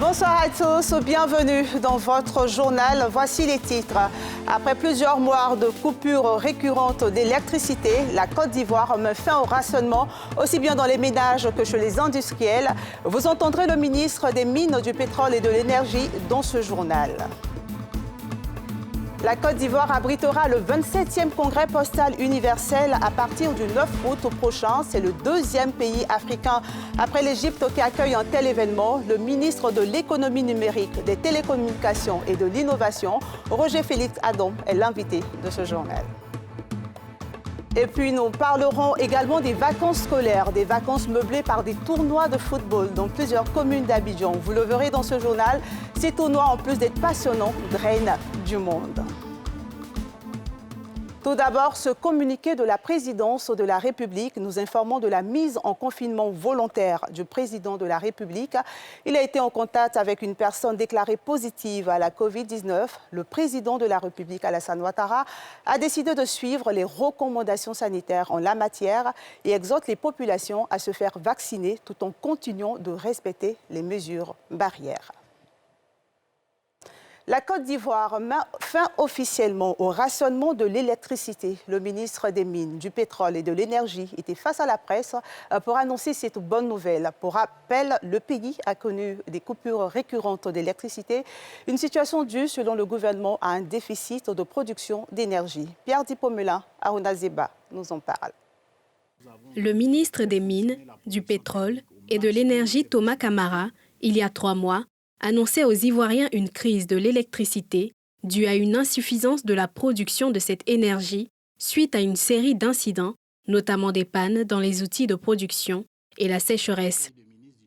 Bonsoir à tous, bienvenue dans votre journal. Voici les titres. Après plusieurs mois de coupures récurrentes d'électricité, la Côte d'Ivoire met fin au rationnement, aussi bien dans les ménages que chez les industriels. Vous entendrez le ministre des Mines, du Pétrole et de l'Énergie dans ce journal. La Côte d'Ivoire abritera le 27e congrès postal universel à partir du 9 août prochain. C'est le deuxième pays africain après l'Égypte qui accueille un tel événement. Le ministre de l'économie numérique, des télécommunications et de l'innovation, Roger Félix Adom, est l'invité de ce journal. Et puis nous parlerons également des vacances scolaires, des vacances meublées par des tournois de football dans plusieurs communes d'Abidjan. Vous le verrez dans ce journal, ces tournois, en plus d'être passionnants, drainent du monde. Tout d'abord, ce communiqué de la présidence de la République nous informant de la mise en confinement volontaire du président de la République. Il a été en contact avec une personne déclarée positive à la Covid-19. Le président de la République, Alassane Ouattara, a décidé de suivre les recommandations sanitaires en la matière et exhorte les populations à se faire vacciner tout en continuant de respecter les mesures barrières. La Côte d'Ivoire met fin officiellement au rationnement de l'électricité. Le ministre des Mines, du Pétrole et de l'Énergie était face à la presse pour annoncer cette bonne nouvelle. Pour rappel, le pays a connu des coupures récurrentes d'électricité, une situation due, selon le gouvernement, à un déficit de production d'énergie. Pierre Dipomela, Aruna Zeba nous en parle. Le ministre des Mines, du Pétrole et de l'Énergie, Thomas Camara, il y a 3 mois, annonçait aux Ivoiriens une crise de l'électricité due à une insuffisance de la production de cette énergie suite à une série d'incidents, notamment des pannes dans les outils de production et la sécheresse.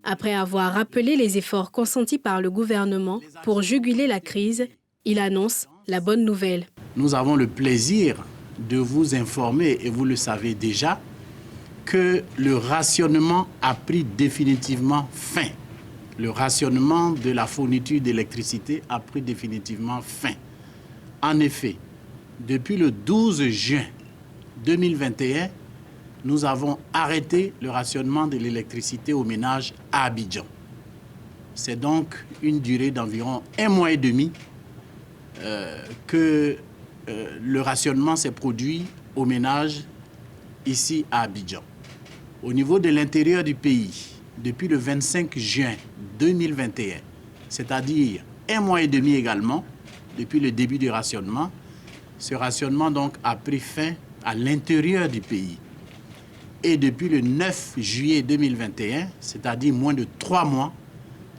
Après avoir rappelé les efforts consentis par le gouvernement pour juguler la crise, il annonce la bonne nouvelle. Nous avons le plaisir de vous informer, et vous le savez déjà, que le rationnement a pris définitivement fin. Le rationnement de la fourniture d'électricité a pris définitivement fin. En effet, depuis le 12 juin 2021, nous avons arrêté le rationnement de l'électricité aux ménages à Abidjan. C'est donc une durée d'environ 1 mois et demi que le rationnement s'est produit aux ménages ici à Abidjan. Au niveau de l'intérieur du pays, depuis le 25 juin 2021, c'est-à-dire 1 mois et demi également, depuis le début du rationnement, ce rationnement donc a pris fin à l'intérieur du pays. Et depuis le 9 juillet 2021, c'est-à-dire moins de 3 mois,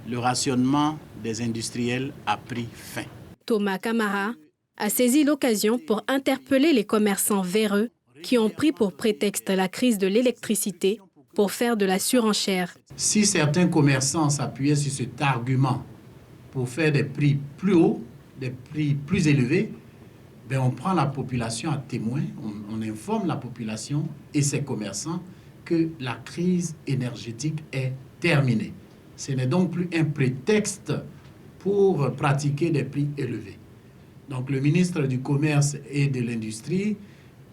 le rationnement des industriels a pris fin. Thomas Camara a saisi l'occasion pour interpeller les commerçants véreux qui ont pris pour prétexte la crise de l'électricité pour faire de la surenchère. Si certains commerçants s'appuyaient sur cet argument pour faire des prix plus hauts, des prix plus élevés, ben on prend la population à témoin, on informe la population et ses commerçants que la crise énergétique est terminée. Ce n'est donc plus un prétexte pour pratiquer des prix élevés. Donc le ministre du Commerce et de l'Industrie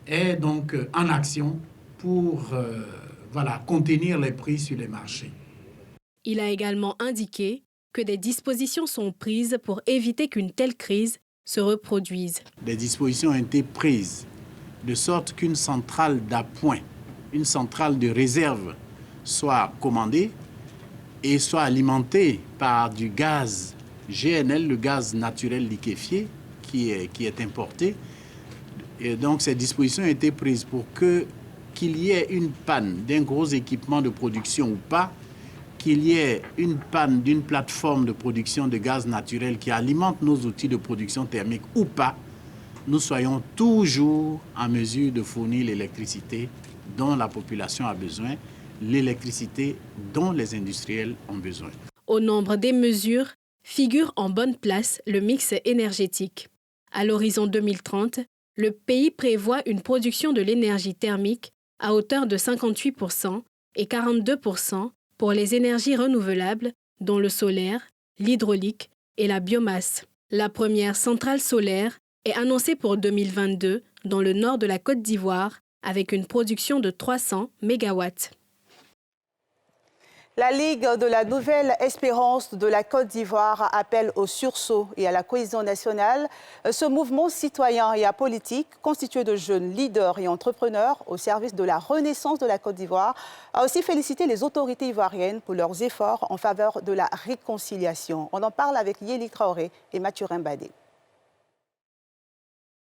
est donc en action pour contenir les prix sur les marchés. Il a également indiqué que des dispositions sont prises pour éviter qu'une telle crise se reproduise. Des dispositions ont été prises de sorte qu'une centrale d'appoint, une centrale de réserve soit commandée et soit alimentée par du gaz GNL, le gaz naturel liquéfié qui est importé. Et donc ces dispositions ont été prises pour qu'il y ait une panne d'un gros équipement de production ou pas, qu'il y ait une panne d'une plateforme de production de gaz naturel qui alimente nos outils de production thermique ou pas, nous soyons toujours en mesure de fournir l'électricité dont la population a besoin, l'électricité dont les industriels ont besoin. Au nombre des mesures figure en bonne place le mix énergétique. À l'horizon 2030, le pays prévoit une production de l'énergie thermique à hauteur de 58% et 42% pour les énergies renouvelables, dont le solaire, l'hydraulique et la biomasse. La première centrale solaire est annoncée pour 2022 dans le nord de la Côte d'Ivoire avec une production de 300 MW. La Ligue de la Nouvelle Espérance de la Côte d'Ivoire appelle au sursaut et à la cohésion nationale. Ce mouvement citoyen et apolitique, constitué de jeunes leaders et entrepreneurs au service de la renaissance de la Côte d'Ivoire, a aussi félicité les autorités ivoiriennes pour leurs efforts en faveur de la réconciliation. On en parle avec Yéli Traoré et Mathurin Badé.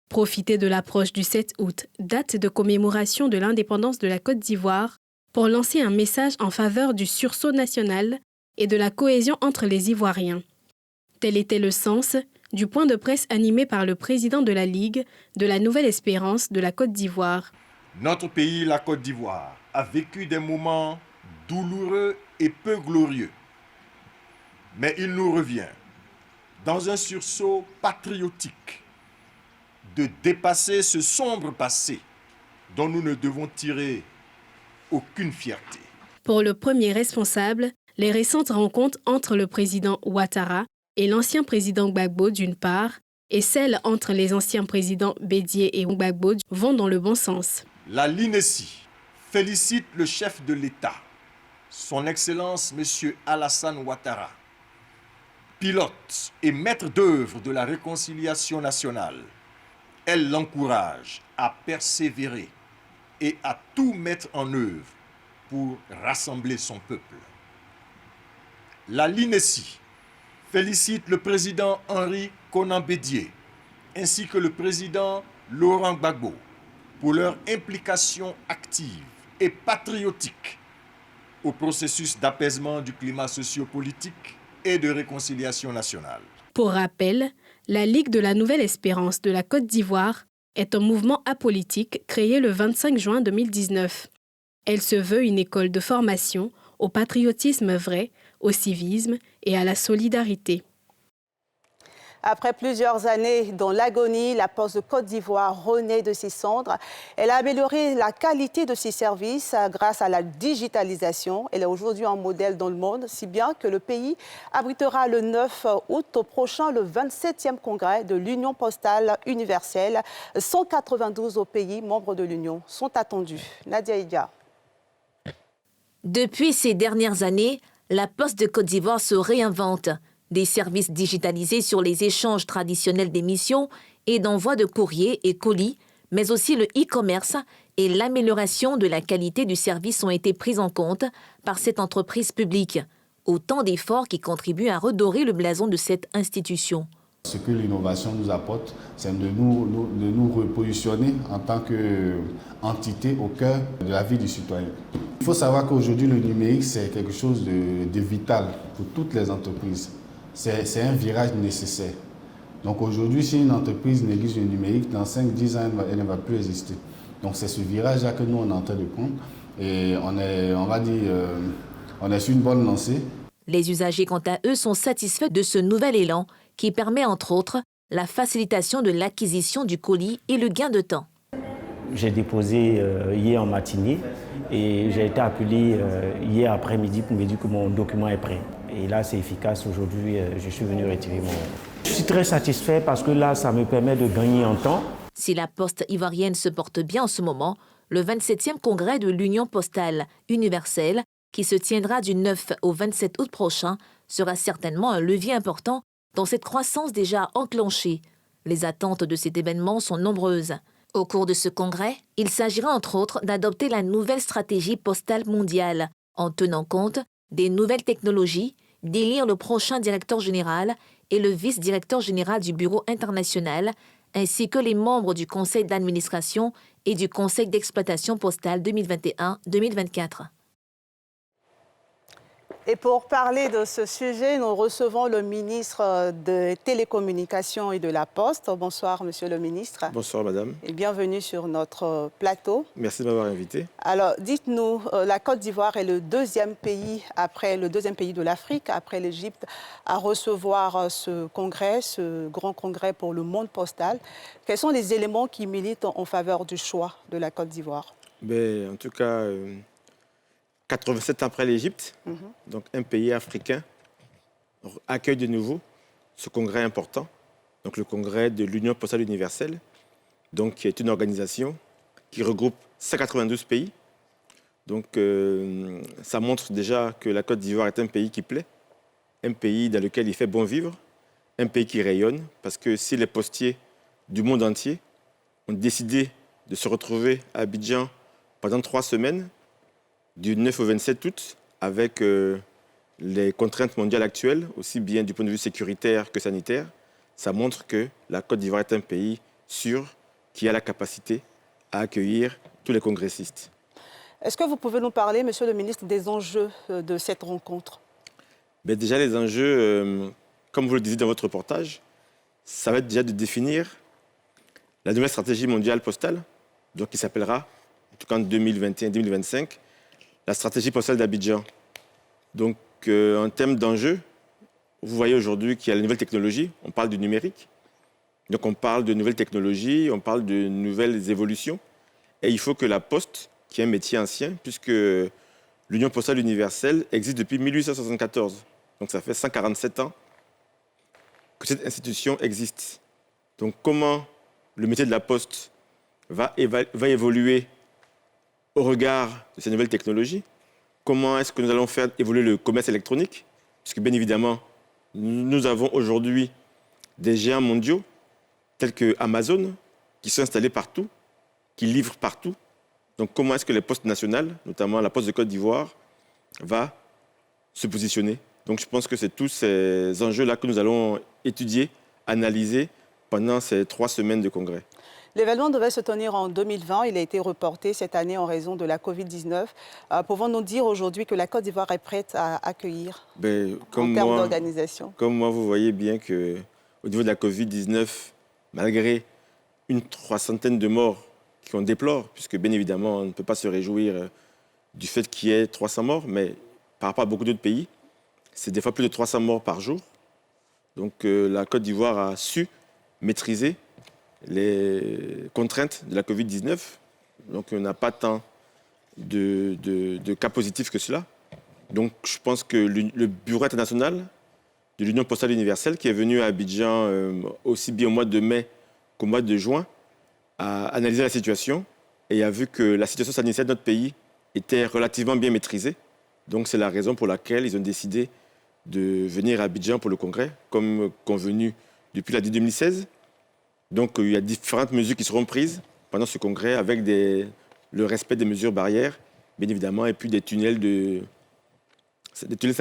Profiter de l'approche du 7 août, date de commémoration de l'indépendance de la Côte d'Ivoire, pour lancer un message en faveur du sursaut national et de la cohésion entre les Ivoiriens. Tel était le sens du point de presse animé par le président de la Ligue de la Nouvelle Espérance de la Côte d'Ivoire. Notre pays, la Côte d'Ivoire, a vécu des moments douloureux et peu glorieux. Mais il nous revient, dans un sursaut patriotique, de dépasser ce sombre passé dont nous ne devons tirer aucune fierté. Pour le premier responsable, les récentes rencontres entre le président Ouattara et l'ancien président Gbagbo d'une part, et celles entre les anciens présidents Bédié et Gbagbo vont dans le bon sens. La LINESI félicite le chef de l'État, son Excellence M. Alassane Ouattara, pilote et maître d'œuvre de la réconciliation nationale. Elle l'encourage à persévérer et à tout mettre en œuvre pour rassembler son peuple. La LINESI félicite le président Henri Konan Bédié ainsi que le président Laurent Gbagbo pour leur implication active et patriotique au processus d'apaisement du climat sociopolitique et de réconciliation nationale. Pour rappel, la Ligue de la Nouvelle Espérance de la Côte d'Ivoire est un mouvement apolitique créé le 25 juin 2019. Elle se veut une école de formation au patriotisme vrai, au civisme et à la solidarité. Après plusieurs années dans l'agonie, la Poste de Côte d'Ivoire renaît de ses cendres. Elle a amélioré la qualité de ses services grâce à la digitalisation. Elle est aujourd'hui un modèle dans le monde, si bien que le pays abritera le 9 août prochain le 27e congrès de l'Union postale universelle. 192 pays membres de l'Union sont attendus. Nadia Iga. Depuis ces dernières années, la Poste de Côte d'Ivoire se réinvente. Des services digitalisés sur les échanges traditionnels d'émissions et d'envoi de courriers et colis, mais aussi le e-commerce et l'amélioration de la qualité du service ont été pris en compte par cette entreprise publique. Autant d'efforts qui contribuent à redorer le blason de cette institution. Ce que l'innovation nous apporte, c'est de nous repositionner en tant qu'entité au cœur de la vie du citoyen. Il faut savoir qu'aujourd'hui, le numérique, c'est quelque chose de vital pour toutes les entreprises. C'est un virage nécessaire. Donc aujourd'hui, si une entreprise néglige le numérique, dans 5-10 ans, elle ne va plus exister. Donc c'est ce virage-là que nous, on est en train de prendre. Et on est sur une bonne lancée. Les usagers, quant à eux, sont satisfaits de ce nouvel élan qui permet, entre autres, la facilitation de l'acquisition du colis et le gain de temps. J'ai déposé hier en matinée et j'ai été appelé hier après-midi pour me dire que mon document est prêt. Et là, c'est efficace. Aujourd'hui, je suis venu retirer mon... Je suis très satisfait parce que là, ça me permet de gagner en temps. Si la poste ivoirienne se porte bien en ce moment, le 27e congrès de l'Union postale universelle, qui se tiendra du 9 au 27 août prochain, sera certainement un levier important dans cette croissance déjà enclenchée. Les attentes de cet événement sont nombreuses. Au cours de ce congrès, il s'agira entre autres d'adopter la nouvelle stratégie postale mondiale, en tenant compte des nouvelles technologies, d'élire le prochain directeur général et le vice-directeur général du Bureau international, ainsi que les membres du conseil d'administration et du conseil d'exploitation postale 2021-2024. Et pour parler de ce sujet, nous recevons le ministre des Télécommunications et de la Poste. Bonsoir, monsieur le ministre. Bonsoir, madame. Et bienvenue sur notre plateau. Merci de m'avoir invité. Alors, dites-nous, la Côte d'Ivoire est le deuxième pays de l'Afrique, après l'Égypte, à recevoir ce congrès, ce grand congrès pour le monde postal. Quels sont les éléments qui militent en faveur du choix de la Côte d'Ivoire? En tout cas, 87 ans après l'Égypte, donc un pays africain, accueille de nouveau ce congrès important, donc le congrès de l'Union postale universelle, donc qui est une organisation qui regroupe 192 pays, Donc ça montre déjà que la Côte d'Ivoire est un pays qui plaît, un pays dans lequel il fait bon vivre, un pays qui rayonne, parce que si les postiers du monde entier ont décidé de se retrouver à Abidjan pendant 3 semaines, du 9 au 27 août, avec les contraintes mondiales actuelles, aussi bien du point de vue sécuritaire que sanitaire, ça montre que la Côte d'Ivoire est un pays sûr, qui a la capacité à accueillir tous les congressistes. Est-ce que vous pouvez nous parler, Monsieur le ministre, des enjeux de cette rencontre? Déjà, les enjeux, comme vous le disiez dans votre reportage, ça va être déjà de définir la nouvelle stratégie mondiale postale, donc qui s'appellera, en tout cas en 2021-2025, la stratégie postale d'Abidjan. Donc, en termes d'enjeux, vous voyez aujourd'hui qu'il y a la nouvelle technologie, on parle du numérique, donc on parle de nouvelles technologies, on parle de nouvelles évolutions, et il faut que la Poste, qui est un métier ancien, puisque l'Union postale universelle existe depuis 1874, donc ça fait 147 ans que cette institution existe. Donc comment le métier de la Poste va évoluer au regard de ces nouvelles technologies? Comment est-ce que nous allons faire évoluer le commerce électronique? Puisque bien évidemment, nous avons aujourd'hui des géants mondiaux tels que Amazon qui sont installés partout, qui livrent partout. Donc comment est-ce que les postes nationales, notamment la Poste de Côte d'Ivoire, va se positionner? Donc je pense que c'est tous ces enjeux-là que nous allons étudier, analyser pendant ces 3 semaines de congrès. L'événement devait se tenir en 2020. Il a été reporté cette année en raison de la Covid-19. Pouvons-nous dire aujourd'hui que la Côte d'Ivoire est prête à accueillir en termes d'organisation? Comme moi, vous voyez bien qu'au niveau de la Covid-19, malgré une 300aine de morts qu'on déplore, puisque bien évidemment, on ne peut pas se réjouir du fait qu'il y ait 300 morts, mais par rapport à beaucoup d'autres pays, c'est des fois plus de 300 morts par jour. Donc la Côte d'Ivoire a su maîtriser les contraintes de la Covid-19. Donc on n'a pas tant de cas positifs que cela. Donc je pense que le Bureau international de l'Union postale universelle, qui est venu à Abidjan aussi bien au mois de mai qu'au mois de juin, a analysé la situation et a vu que la situation sanitaire de notre pays était relativement bien maîtrisée. Donc c'est la raison pour laquelle ils ont décidé de venir à Abidjan pour le congrès, comme convenu depuis l'année 2016. Donc il y a différentes mesures qui seront prises pendant ce congrès avec le respect des mesures barrières, bien évidemment, et puis des tunnels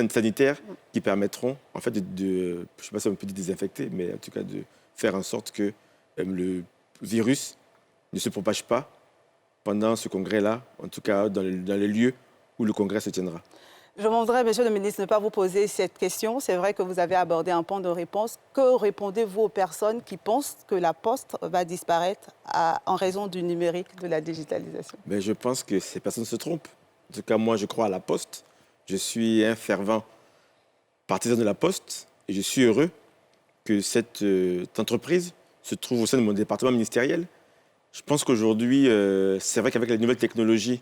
sanitaires qui permettront, en fait, je ne sais pas si on peut dire désinfecter, mais en tout cas de faire en sorte que le virus ne se propage pas pendant ce congrès-là, en tout cas dans les lieux où le congrès se tiendra. Je voudrais, Monsieur le ministre, ne pas vous poser cette question. C'est vrai que vous avez abordé un point de réponse. Que répondez-vous aux personnes qui pensent que la Poste va disparaître en raison du numérique, de la digitalisation? Je pense que ces personnes se trompent. En tout cas, moi, je crois à la Poste. Je suis un fervent partisan de la Poste et je suis heureux que cette entreprise se trouve au sein de mon département ministériel. Je pense qu'aujourd'hui, c'est vrai qu'avec les nouvelles technologies,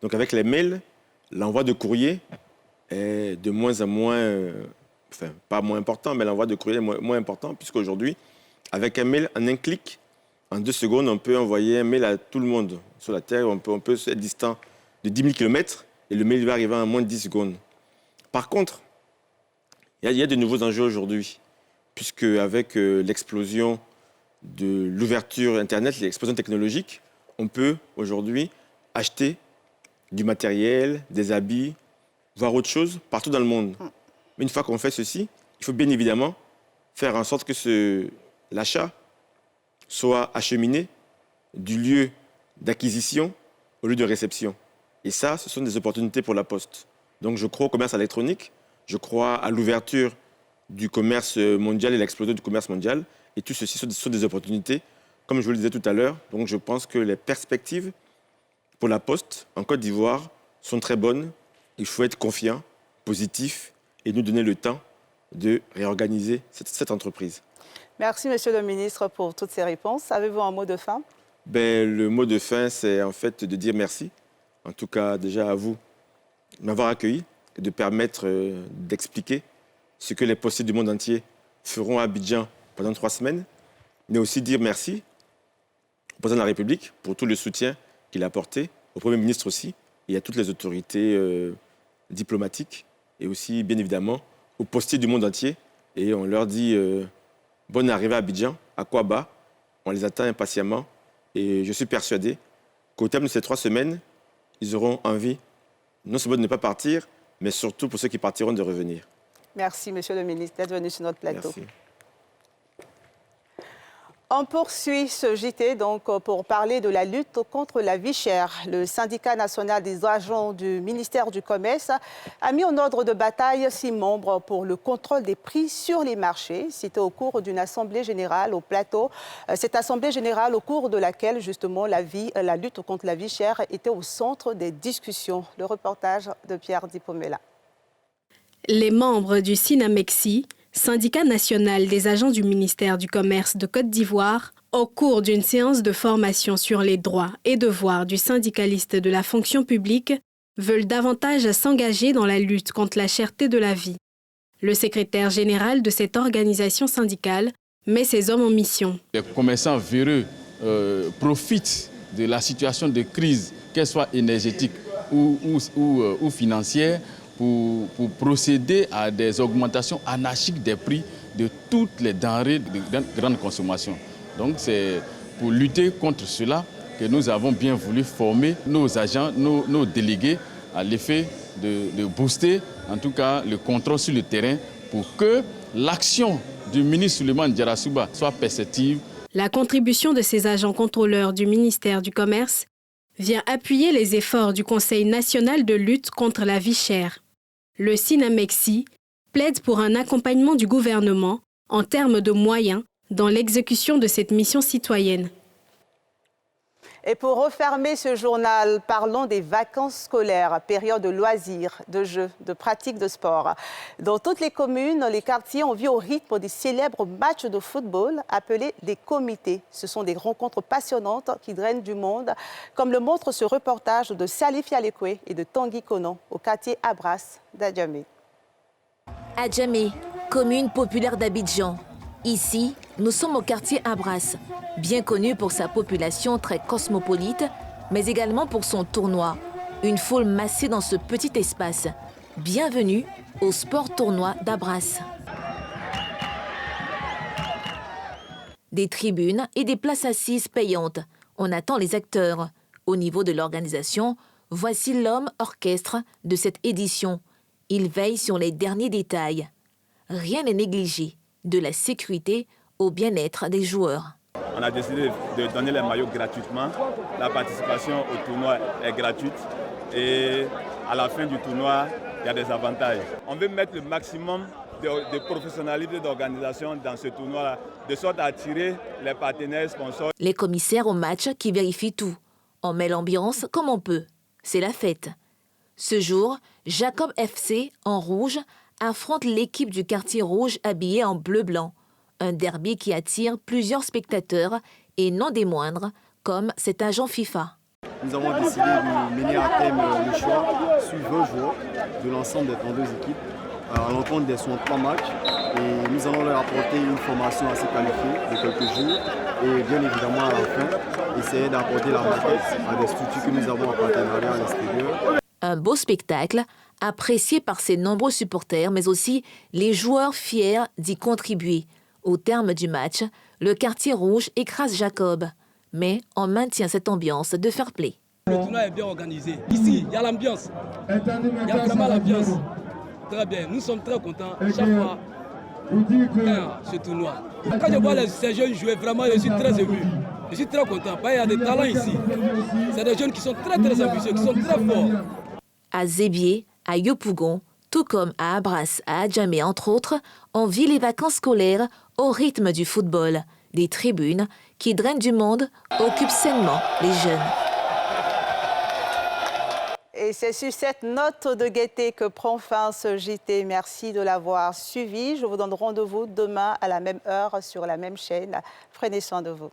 donc avec les mails, l'envoi de courrier est de moins en moins, pas moins important, mais l'envoi de courrier est moins important, puisqu'aujourd'hui, avec un mail, en un clic, en 2 secondes, on peut envoyer un mail à tout le monde sur la Terre. On peut être distant de 10 000 km et le mail va arriver en moins de 10 secondes. Par contre, il y a de nouveaux enjeux aujourd'hui, puisque avec l'explosion de l'ouverture Internet, l'explosion technologique, on peut aujourd'hui acheter du matériel, des habits, voire autre chose, partout dans le monde. Mais une fois qu'on fait ceci, il faut bien évidemment faire en sorte que l'achat soit acheminé du lieu d'acquisition au lieu de réception. Et ça, ce sont des opportunités pour la Poste. Donc je crois au commerce électronique, je crois à l'ouverture du commerce mondial et l'explosion du commerce mondial. Et tout ceci sont des opportunités, comme je vous le disais tout à l'heure. Donc je pense que les perspectives pour la Poste en Côte d'Ivoire sont très bonnes. Il faut être confiant, positif et nous donner le temps de réorganiser cette entreprise. Merci, Monsieur le ministre, pour toutes ces réponses. Avez-vous un mot de fin? Le mot de fin, c'est en fait de dire merci. En tout cas, déjà à vous de m'avoir accueilli et de permettre d'expliquer ce que les postiers du monde entier feront à Abidjan pendant 3 semaines, mais aussi dire merci au président de la République pour tout le soutien qu'il a apporté, au Premier ministre aussi, et à toutes les autorités diplomatiques et aussi, bien évidemment, aux postiers du monde entier. Et on leur dit bonne arrivée à Abidjan, à Kouaba. On les attend impatiemment. Et je suis persuadé qu'au terme de ces 3 semaines, ils auront envie non seulement de ne pas partir, mais surtout pour ceux qui partiront de revenir. Merci, Monsieur le ministre, d'être venu sur notre plateau. Merci. On poursuit ce JT donc, pour parler de la lutte contre la vie chère. Le syndicat national des agents du ministère du Commerce a mis en ordre de bataille 6 membres pour le contrôle des prix sur les marchés. C'était au cours d'une assemblée générale au plateau. Cette assemblée générale au cours de laquelle justement la lutte contre la vie chère était au centre des discussions. Le reportage de Pierre Dipomela. Les membres du SINAMEXI, syndicat national des agents du ministère du Commerce de Côte d'Ivoire, au cours d'une séance de formation sur les droits et devoirs du syndicaliste de la fonction publique, veulent davantage s'engager dans la lutte contre la cherté de la vie. Le secrétaire général de cette organisation syndicale met ses hommes en mission. Les commerçants véreux profitent de la situation de crise, qu'elle soit énergétique ou financière, pour procéder à des augmentations anarchiques des prix de toutes les denrées de grande consommation. Donc c'est pour lutter contre cela que nous avons bien voulu former nos agents, nos délégués, à l'effet de booster en tout cas le contrôle sur le terrain pour que l'action du ministre Souleymane Diarra-Souba soit perceptive. La contribution de ces agents contrôleurs du ministère du Commerce vient appuyer les efforts du Conseil national de lutte contre la vie chère. Le SINAMEXI plaide pour un accompagnement du gouvernement en termes de moyens dans l'exécution de cette mission citoyenne. Et pour refermer ce journal, parlons des vacances scolaires, période de loisirs, de jeux, de pratiques de sport. Dans toutes les communes, les quartiers ont vu au rythme des célèbres matchs de football appelés des comités. Ce sont des rencontres passionnantes qui drainent du monde, comme le montre ce reportage de Salif Yalekwe et de Tanguy Konan au quartier Abras d'Adjamé. Adjamé, commune populaire d'Abidjan. Ici, nous sommes au quartier Abras, bien connu pour sa population très cosmopolite, mais également pour son tournoi. Une foule massée dans ce petit espace. Bienvenue au sport tournoi d'Abras. Des tribunes et des places assises payantes. On attend les acteurs. Au niveau de l'organisation, voici l'homme orchestre de cette édition. Il veille sur les derniers détails. Rien n'est négligé, de la sécurité au bien-être des joueurs. On a décidé de donner les maillots gratuitement. La participation au tournoi est gratuite et à la fin du tournoi, il y a des avantages. On veut mettre le maximum de professionnalité d'organisation dans ce tournoi-là, de sorte à attirer les partenaires sponsors. Les commissaires au match qui vérifient tout. On met l'ambiance comme on peut. C'est la fête. Ce jour, Jacob FC, en rouge, affronte l'équipe du quartier rouge habillée en bleu-blanc. Un derby qui attire plusieurs spectateurs et non des moindres, comme cet agent FIFA. Nous avons décidé de mener à terme le choix sur 20 joueurs de l'ensemble des 32 équipes à l'encontre des 63 matchs. Et nous allons leur apporter une formation assez qualifiée de quelques jours. Et bien évidemment, à la fin, essayer d'apporter la maquette à des structures que nous avons en partenariat à l'extérieur. Un beau spectacle, apprécié par ses nombreux supporters, mais aussi les joueurs fiers d'y contribuer. Au terme du match, le quartier rouge écrase Jacob. Mais on maintient cette ambiance de fair play. Le tournoi est bien organisé. Ici, il y a l'ambiance. Il y a vraiment l'ambiance. Très bien. Nous sommes très contents chaque fois ce tournoi. Quand je vois ces jeunes jouer, vraiment, je suis très ému. Je suis très content. Il y a des talents ici. C'est des jeunes qui sont très ambitieux, qui sont très forts. À Zébié, à Yopougon, tout comme à Abras, à Adjamé, entre autres, on vit les vacances scolaires au rythme du football. Des tribunes qui drainent du monde occupent sainement les jeunes. Et c'est sur cette note de gaieté que prend fin ce JT. Merci de l'avoir suivi. Je vous donne rendez-vous demain à la même heure sur la même chaîne. Prenez soin de vous.